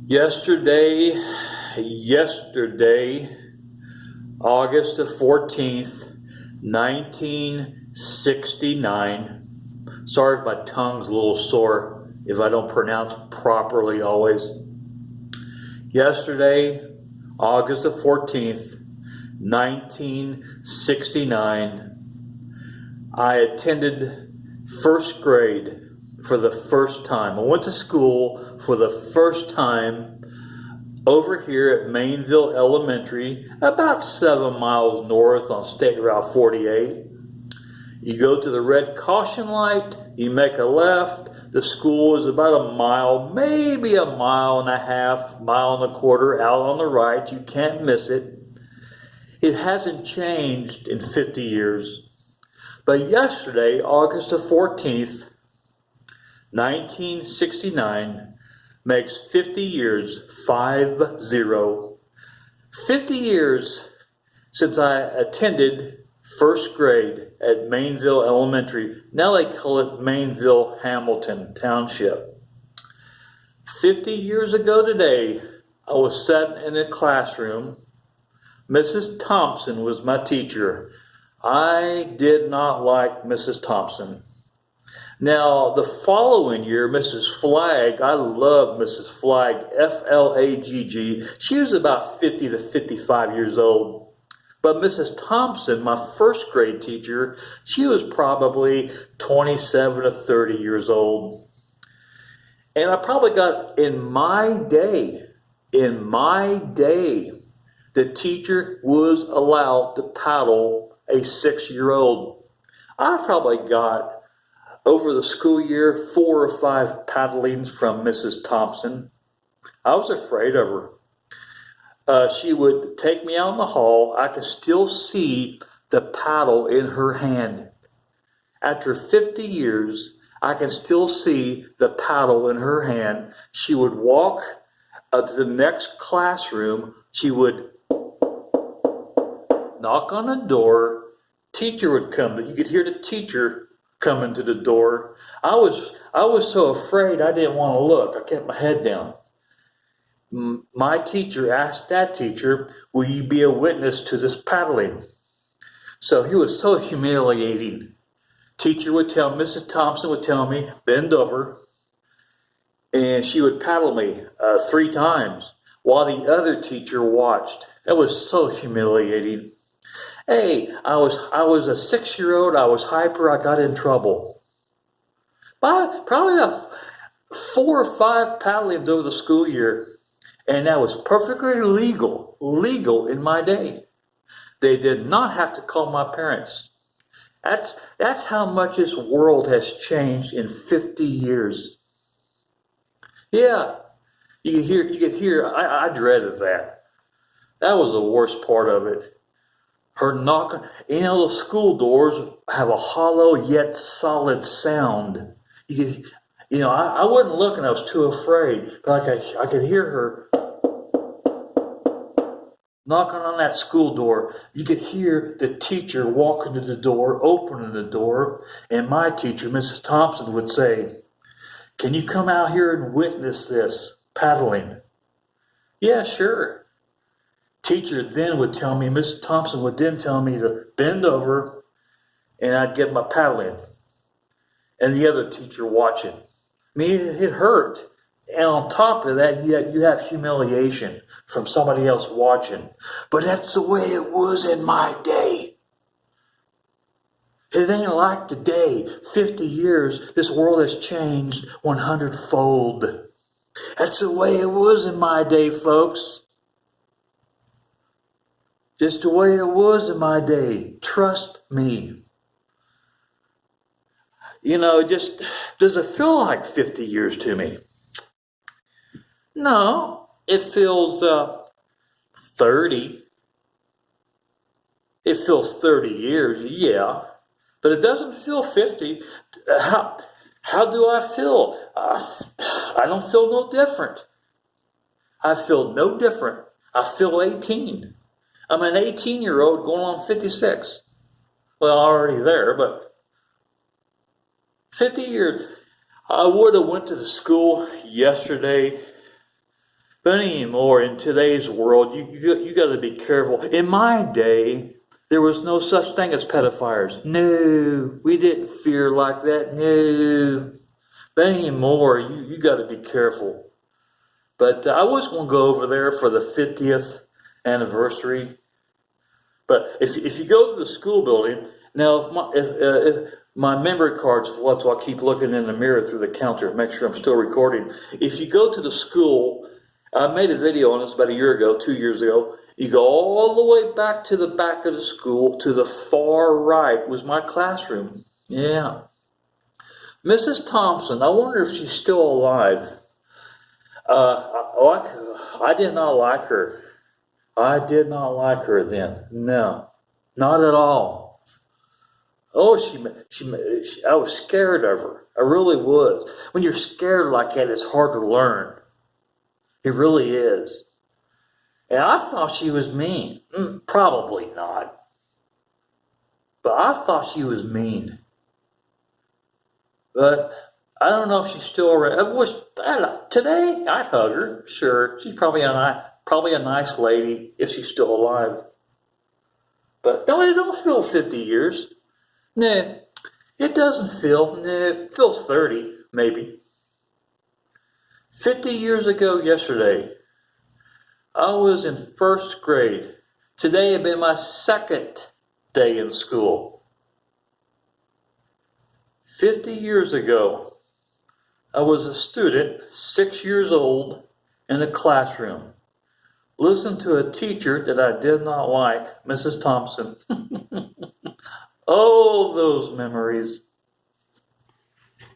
Yesterday, August the 14th, 1969. Sorry if my tongue's a little sore if I don't pronounce properly always. Yesterday, August the 14th, 1969, I attended first grade for the first time. I went to school for the first time over here at Mainville Elementary, about 7 miles north on State Route 48. You go to the red caution light, you make a left. The school is about a mile, maybe a mile and a half, mile and a quarter out on the right. You can't miss it. It hasn't changed in 50 years. But yesterday, August the 14th, 1969, makes 50 years, 50. 50 years since I attended first grade at Mainville Elementary. Now they call it Mainville Hamilton Township. 50 years ago today, I was sat in a classroom. Mrs. Thompson was my teacher. I did not like Mrs. Thompson. Now, the following year, Mrs. Flagg, I love Mrs. Flagg, Flagg. She was about 50 to 55 years old. But Mrs. Thompson, my first grade teacher, she was probably 27 to 30 years old. And I probably got, in my day, the teacher was allowed to paddle a 6-year-old. I probably got, over the school year, 4 or 5 paddlings from Mrs. Thompson. I was afraid of her. She would take me out in the hall. I could still see the paddle in her hand. After 50 years, I can still see the paddle in her hand. She would walk to the next classroom. She would knock on the door. Teacher would come. You could hear the teacher coming to the door. I was so afraid I didn't want to look. I kept my head down. My teacher asked that teacher, "Will you be a witness to this paddling?" So he was so humiliating. Teacher would tell, Mrs. Thompson would tell me, bend over, and she would paddle me 3 times while the other teacher watched. That was so humiliating. Hey, I was a 6-year-old. I was hyper. I got in trouble. Probably 4 or 5 paddlings over the school year. And that was perfectly legal in my day. They did not have to call my parents. That's how much this world has changed in 50 years. Yeah, you could hear, I dreaded that. That was the worst part of it. Her knocking, the school doors have a hollow yet solid sound. I wasn't looking, I was too afraid, but I could hear her knocking on that school door. You could hear the teacher walking to the door, opening the door, and my teacher, Mrs. Thompson, would say, "Can you come out here and witness this paddling?" Yeah, sure. Teacher then would tell me, Mrs. Thompson would then tell me to bend over, and I'd get my paddle in. And the other teacher watching. I mean, it hurt. And on top of that, you have humiliation from somebody else watching. But that's the way it was in my day. It ain't like today. 50 years, this world has changed 100-fold. That's the way it was in my day, folks. Just the way it was in my day. Trust me. Does it feel like 50 years to me? No, it feels 30. It feels 30 years, yeah. But it doesn't feel 50. How do I feel? I don't feel no different. I feel no different. I feel 18. I'm an 18-year-old going on 56. Well, already there, but 50 years. I would have went to the school yesterday But anymore, in today's world, you got to be careful. In my day, there was no such thing as pedophiles. No, we didn't fear like that. No. But anymore, you got to be careful. But I was going to go over there for the 50th anniversary. But if you go to the school building, now if my memory cards, that's why I keep looking in the mirror through the counter to make sure I'm still recording. If you go to the school, I made a video on this about a year ago, 2 years ago. You go all the way back to the back of the school, to the far right was my classroom. Yeah. Mrs. Thompson, I wonder if she's still alive. I did not like her. I did not like her then. No, not at all. Oh, I was scared of her. I really was. When you're scared like that, it's hard to learn. It really is. And I thought she was mean. Probably not. But I thought she was mean. But I don't know if she's still around. Today I'd hug her. Sure, she's probably a nice lady if she's still alive. But no, it don't feel 50 years. Nah, it doesn't feel. Nah, it feels 30 maybe. 50 years ago yesterday, I was in first grade. Today had been my second day in school. 50 years ago, I was a student, 6 years old, in a classroom. Listened to a teacher that I did not like, Mrs. Thompson. Oh, those memories.